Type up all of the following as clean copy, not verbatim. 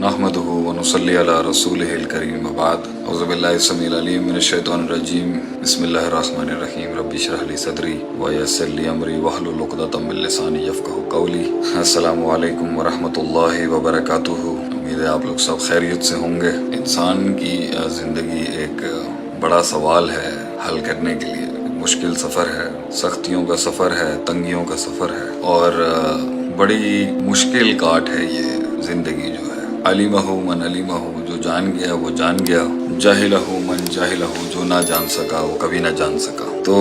नहमदुहु व नुसल्ली अला रसूलिहिल करीम वबाद औज़ु बिल्लाहि समील अलीम मिनश शैतानिर रजीम बिस्मिल्लाहिर रहमानिर रहीम रब्बि इश्रह ली सदरी व यस्सिर ली अमरी वहलुल उक़दतम मिन लिसानी यफ़क़हू क़ौली। अस्सलामु अलैकुम व रहमतुल्लाहि व बरकातुहू। उम्मीद है आप लोग सब खैरियत से होंगे। इंसान की ज़िंदगी एक बड़ा सवाल है हल करने के लिए। मुश्किल सफ़र है, सख्तियों का सफ़र है, तंगियों का सफ़र है और बड़ी मुश्किल काट है ये ज़िंदगी जो है। अलिमहु मन अलिमहु, जो जान गया वो जान गया। जाहिलहु मन जाहिलहु, जो ना जान सका वो कभी ना जान सका। तो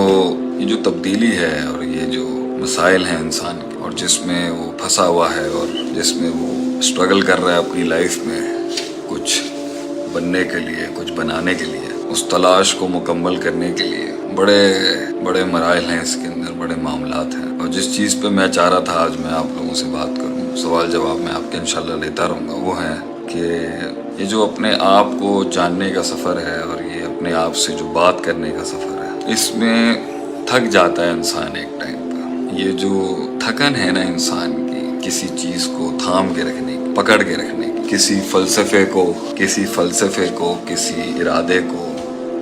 ये जो तब्दीली है और ये जो मसाइल हैं इंसान के, और जिसमें वो फंसा हुआ है और जिसमें वो स्ट्रगल कर रहा है अपनी लाइफ में कुछ बनने के लिए, कुछ बनाने के लिए, उस तलाश को मुकम्मल करने के लिए बड़े बड़े मराइल हैं इसके अंदर, बड़े मामलात हैं। और जिस चीज़ पे मैं चाह रहा था आज मैं आप लोगों से बात करूं, सवाल जवाब मैं आपके इंशाल्लाह लेता रहूँगा, वो है कि ये जो अपने आप को जानने का सफ़र है और ये अपने आप से जो बात करने का सफ़र है, इसमें थक जाता है इंसान एक टाइम पर। ये जो थकन है ना इंसान की, किसी चीज़ को थाम के रखने की, पकड़ के रखने की, किसी फ़लसफ़े को, किसी इरादे को,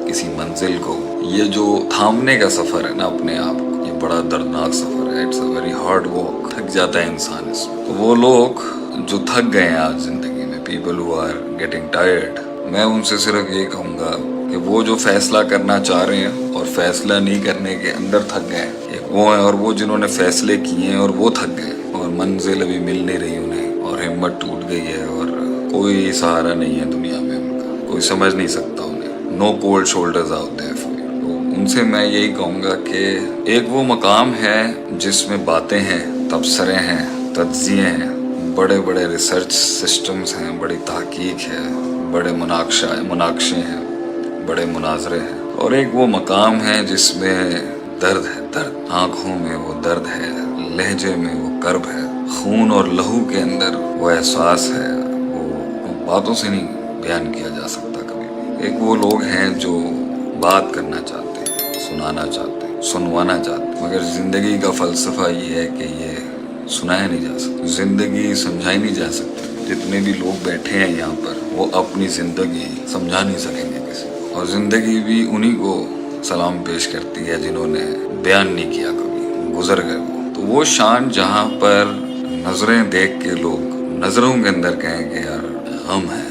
किसी मंजिल को, ये जो थामने का सफ़र है ना अपने आप को, ये बड़ा दर्दनाक सफ़र है। It's a very hard walk. थक जाता है इंसान इसमें। तो वो लोग जो थक गए हैं आज ज़िंदगी में, people who are getting tired, मैं उनसे सिर्फ ये कहूँगा कि वो जो फैसला करना चाह रहे हैं और फैसला नहीं करने के अंदर थक गए हैं, एक वो हैं, और वो जिन्होंने फैसले किए हैं और वो थक गए और मंजिल अभी मिल नहीं रही उन्हें और हिम्मत टूट गई है और कोई सहारा नहीं है दुनिया में उनका, कोई समझ नहीं सकता उन्हें। No cold shoulders out there for you. तो उनसे मैं यही कहूँगा कि एक वो मकाम है जिसमें बातें हैं, तबसरे हैं, तज्ज़िये हैं, बड़े बड़े रिसर्च सिस्टम्स हैं, बड़ी तहकीक है, बड़े मुनाकशे हैं, बड़े मुनाजरे हैं, और एक वो मकाम है जिसमें दर्द है, दर्द। आँखों में वो दर्द है, लहजे में वो कर्ब है, खून और लहू के अंदर वो एहसास है, वो बातों से नहीं बयान किया जा सकता कभी भी। एक वो लोग हैं जो बात करना चाहते हैं, सुनाना चाहते हैं, सुनवाना चाहते हैं, मगर ज़िंदगी का फ़लसफ़ा ये है कि ये सुनाया नहीं जा सकता, ज़िंदगी समझाई नहीं जा सकती। जितने भी लोग बैठे हैं यहाँ पर वो अपनी ज़िंदगी समझा नहीं सकेंगे किसी को, और ज़िंदगी भी उन्हीं को सलाम पेश करती है जिन्होंने बयान नहीं किया कभी, गुजर गए वो। तो वो शान जहाँ पर नज़रें देख के लोग नज़रों के अंदर कहें कि यार गम है,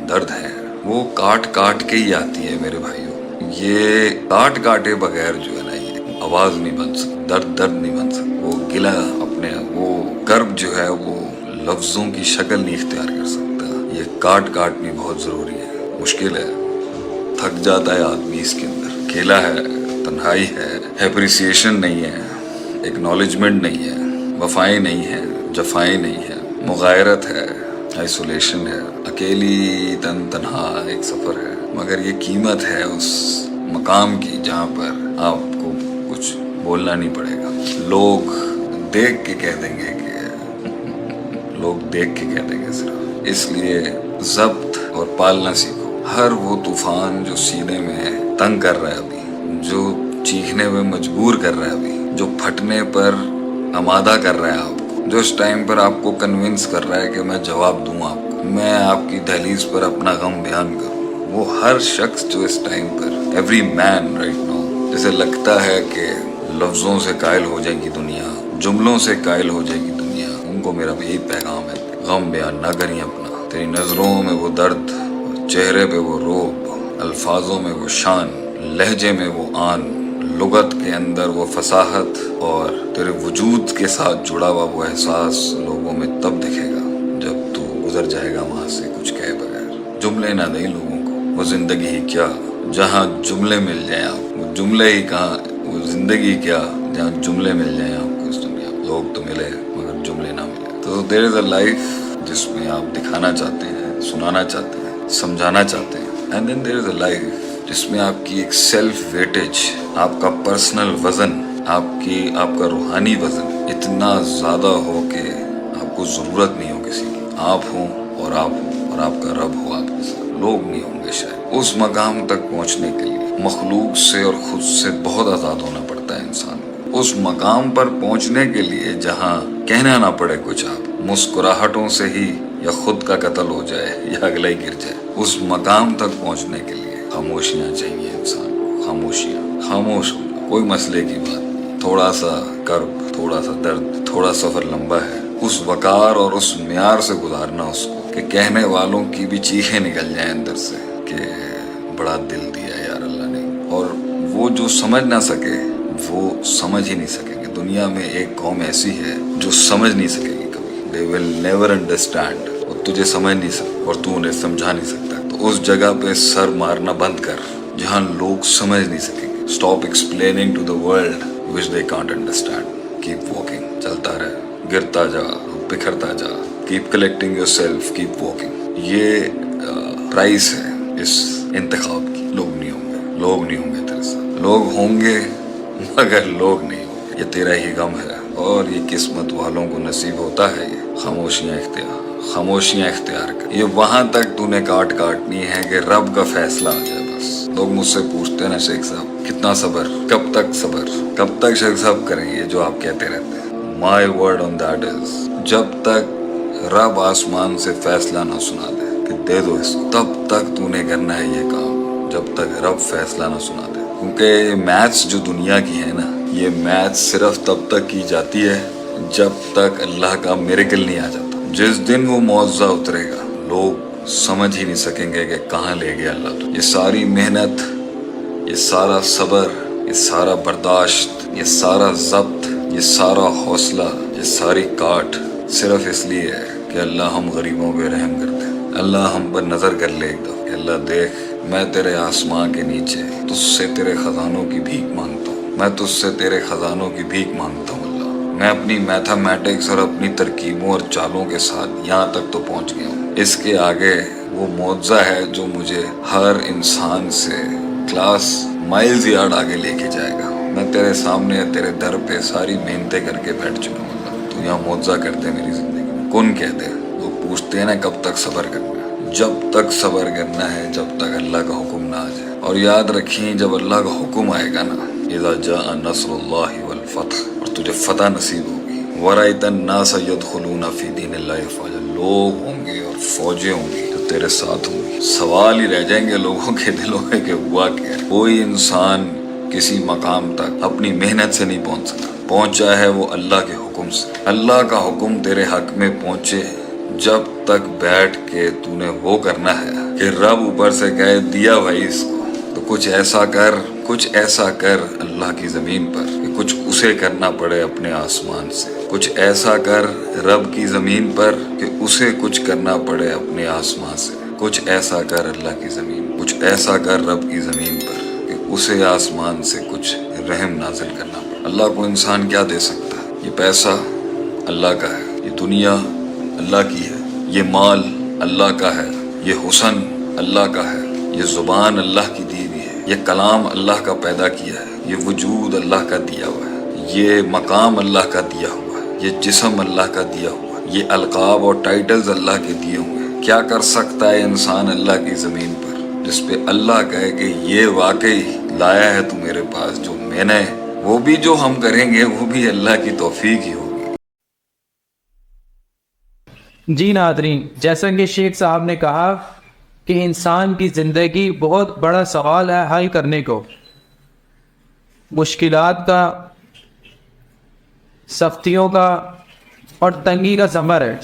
दर्द है, वो काट काट के ही आती है मेरे भाइयों। ये काट काटे बगैर जो है ना, ये आवाज़ नहीं बन सकती, दर्द नहीं बन सकता, वो गिला अपने, वो कर्ब जो है वो लफ्ज़ों की शक्ल नहीं इख्तियार कर सकता। ये काट काटनी बहुत ज़रूरी है। मुश्किल है, थक जाता है आदमी इसके अंदर। अकेला है, तन्हाई है, एप्रिसिएशन नहीं है, एक्नॉलेजमेंट नहीं है, वफ़ाएं नहीं है, जफ़ाएं नहीं है, मुग़ायरत है, आइसोलेशन है, अकेली तन्हा एक सफ़र है। मगर ये कीमत है उस मकाम की जहाँ पर आपको कुछ बोलना नहीं पड़ेगा। लोग देख के कह देंगे सिर्फ। इसलिए ज़ब्त और पालना सीखो। हर वो तूफ़ान जो सीने में तंग कर रहा है अभी, जो चीखने में मजबूर कर रहा है अभी, जो फटने पर आमादा कर रहा है आपको, जो इस टाइम पर आपको कन्विंस कर रहा है कि मैं जवाब दूँ आपको, मैं आपकी दहलीज पर अपना गम बयान करूँ, वो हर शख्स जो इस टाइम पर, एवरी मैन राइट नाउ, जैसे लगता है कि लफ्ज़ों से कायल हो जाएगी दुनिया, जुमलों से कायल हो जाएगी दुनिया, उनको मेरा यही पैगाम है, गम बयान ना करिए अपना। तेरी नज़रों में वो दर्द, चेहरे पे वो रोब, अल्फाजों में वो शान, लहजे में वो आन, लुगत के अंदर वो फसाहत, और तेरे वजूद के साथ जुड़ा हुआ वो एहसास लोगों में तब दिखेगा जब तू गुजर जाएगा वहाँ से कुछ कहे बगैर। जुमले ना दें लोगों को, वो ज़िंदगी ही क्या जहाँ जुमले मिल जाएं आप, वो जुमले ही कहाँ, वो ज़िंदगी क्या जहाँ जुमले मिल जाएं आपको इस दुनिया में। लोग तो मिले मगर जुमले ना मिले। तो देयर इज़ अ लाइफ जिसमें आप दिखाना चाहते हैं, सुनाना चाहते हैं, समझाना चाहते हैं, and then there is a life जिसमें आपकी एक सेल्फ वेटेज, आपका पर्सनल वज़न, आपका रूहानी वज़न इतना ज़्यादा हो कि आपको ज़रूरत नहीं हो किसी की। आप हों और आपका रब हो आपके साथ, लोग नहीं होंगे शायद। उस मकाम तक पहुँचने के लिए मखलूक से और ख़ुद से बहुत आज़ाद होना पड़ता है इंसान को। उस मकाम पर पहुँचने के लिए जहाँ कहना ना पड़े कुछ, आप मुस्कुराहटों से ही یا خود کا قتل ہو جائے یا اگلا ہی گر جائے، اس مقام تک پہنچنے کے لیے خاموشیاں چاہیے انسان کو، خاموشیاں، خاموش ہونا، کوئی مسئلے کی بات نہیں، تھوڑا سا کرب، تھوڑا سا درد، تھوڑا سفر لمبا ہے، اس وقار اور اس معیار سے گزارنا اس کو کہ کہنے والوں کی بھی چیخیں نکل جائیں اندر سے کہ بڑا دل دیا یار اللہ نے. اور وہ جو سمجھ نہ سکے وہ سمجھ ہی نہیں سکیں گے. دنیا میں ایک قوم ایسی ہے جو سمجھ نہیں سکے گی کبھی. They will never understand. اور تجھے سمجھ نہیں سکتا اور تو انہیں سمجھا نہیں سکتا. تو اس جگہ پہ سر مارنا بند کر جہاں لوگ سمجھ نہیں سکیں گے. Stop explaining to the world which they can't understand. Keep walking. چلتا رہے، گرتا جا، بکھرتا جا. Keep collecting yourself. Keep walking. یہ پرائس ہے اس انتخاب کی. لوگ نہیں ہوں گے، لوگ نہیں ہوں گے تیرے ساتھ. لوگ ہوں گے مگر لوگ نہیں ہوں گے. یہ تیرا ہی غم ہے اور یہ قسمت والوں کو نصیب ہوتا ہے. یہ خاموشیاں اختیار کر. یہ وہاں تک تو نے کاٹنی ہے کہ رب کا فیصلہ آ جائے بس. لوگ مجھ سے پوچھتے ہیں نا شیخ صاحب کتنا صبر، کب تک شیخ صاحب کریں یہ جو آپ کہتے رہتے ہیں. My word on that is جب تک رب آسمان سے فیصلہ نہ سنا دے کہ دے دو اس کو، تب تک تو نے کرنا ہے یہ کام. جب تک رب فیصلہ نہ سنا دے. کیونکہ میتھس جو دنیا کی ہے نا، یہ میتھس صرف تب تک کی جاتی ہے جب تک اللہ کا میریکل نہیں آ جاتا. جس دن وہ معجزہ اترے گا لوگ سمجھ ہی نہیں سکیں گے کہ کہاں لے گیا اللہ تو. یہ ساری محنت، یہ سارا صبر، یہ سارا برداشت، یہ سارا ضبط، یہ سارا حوصلہ، یہ ساری کاٹ صرف اس لیے ہے کہ اللہ ہم غریبوں پہ رحم کرتے ہیں. اللہ ہم پر نظر کر لے ایک دفعہ کہ اللہ دیکھ میں تیرے آسمان کے نیچے تجھ سے تیرے خزانوں کی بھیک مانگتا ہوں. میں تجھ سے تیرے خزانوں کی بھیک مانگتا ہوں اللہ. میں اپنی میتھمیٹکس اور اپنی ترکیبوں اور چالوں کے ساتھ یہاں تک تو پہنچ گیا ہوں. اس کے آگے وہ معجزہ ہے جو مجھے ہر انسان سے کلاس مائلز یارڈ آگے لے کے جائے گا. میں تیرے سامنے تیرے در پہ ساری محنتیں کر کے بیٹھ چکا ہوں اللہ. تو یہاں معجزہ کرتے میری زندگی میں. کون کہتے ہیں لوگ پوچھتے ہیں نا کب تک صبر کرنا ہے. جب تک صبر کرنا ہے جب تک اللہ کا حکم نہ آ جائے. اور یاد رکھیں جب اللہ کا حکم آئے گا نا، اذا جاء نصر اللہ والفتح، اور تجھے فتح نصیب ہوگی، ورأیت الناس يدخلون فی دین اللہ افواجا، لوگ ہوں گے اور فوجیں ہوں گی جو تیرے ساتھ ہوں گی. سوال ہی رہ جائیں گے لوگوں کے دلوں میں کہ ہوا کیا. کوئی انسان کسی مقام تک اپنی محنت سے نہیں پہنچ سکتا. پہنچا ہے وہ اللہ کے حکم سے. اللہ کا حکم تیرے حق میں پہنچے جب تک بیٹھ کے تو نے وہ کرنا ہے کہ رب اوپر سے کہے دیا بھائی اس کو، تو کچھ ایسا کر اللہ کی زمین پر کہ کچھ اسے کرنا پڑے اپنے آسمان سے. کچھ ایسا کر رب کی زمین پر کہ اسے کچھ کرنا پڑے اپنے آسمان سے. کچھ ایسا کر اللہ کی زمین، کچھ ایسا کر رب کی زمین پر کہ اسے آسمان سے کچھ رحم نازل کرنا پڑے. اللہ کو انسان کیا دے سکتا ہے؟ یہ پیسہ اللہ کا ہے، یہ دنیا اللہ کی ہے، یہ مال اللہ کا ہے، یہ حسن اللہ کا ہے، یہ زبان اللہ کی دی ہوئی ہے، یہ کلام اللہ کا پیدا کیا ہے، یہ وجود اللہ کا دیا ہوا ہے، یہ مقام اللہ کا دیا ہوا ہے، یہ جسم اللہ کا دیا ہوا ہے، یہ القاب اور ٹائٹلز اللہ کے دیے ہوئے ہیں. کیا کر سکتا ہے انسان اللہ کی زمین پر جس پہ اللہ کہے کہ یہ واقعی لایا ہے تو میرے پاس جو میں نے، وہ بھی جو ہم کریں گے وہ بھی اللہ کی توفیق ہی ہوگی. جی ناظرین، جیسا کہ شیخ صاحب نے کہا کہ انسان کی زندگی بہت بڑا سوال ہے حل کرنے کو. مشکلات کا، سختیوں کا اور تنگی کا سفر ہے،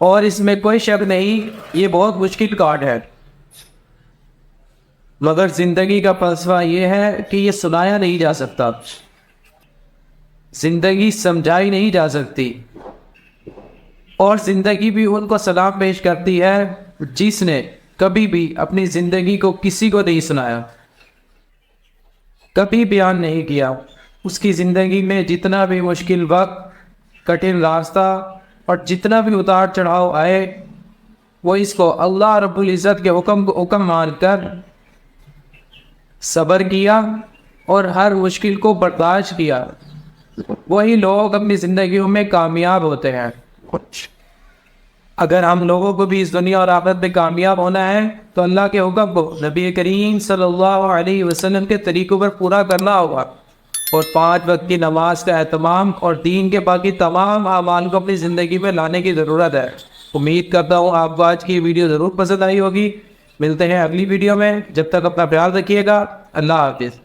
اور اس میں کوئی شک نہیں یہ بہت مشکل کاٹ ہے. مگر زندگی کا فلسفہ یہ ہے کہ یہ سنایا نہیں جا سکتا، زندگی سمجھائی نہیں جا سکتی. اور زندگی بھی ان کو سلام پیش کرتی ہے جس نے کبھی بھی اپنی زندگی کو کسی کو نہیں سنایا، کبھی بیان نہیں کیا. اس کی زندگی میں جتنا بھی مشکل وقت، کٹھن راستہ اور جتنا بھی اتار چڑھاؤ آئے، وہ اس کو اللہ رب العزت کے حکم کو حکم مان کر صبر کیا اور ہر مشکل کو برداشت کیا. وہی لوگ اپنی زندگیوں میں کامیاب ہوتے ہیں. اگر ہم لوگوں کو بھی اس دنیا اور آخرت میں کامیاب ہونا ہے تو اللہ کے حکم کو، نبی کریم صلی اللہ علیہ وسلم کے طریقوں پر پورا کرنا ہوگا. اور 5 وقت کی نماز کا اہتمام اور دین کے باقی تمام اعمال کو اپنی زندگی میں لانے کی ضرورت ہے۔ امید کرتا ہوں آپ کو آج کی ویڈیو ضرور پسند آئی ہوگی۔ ملتے ہیں اگلی ویڈیو میں، جب تک اپنا خیال رکھیے گا۔ اللہ حافظ۔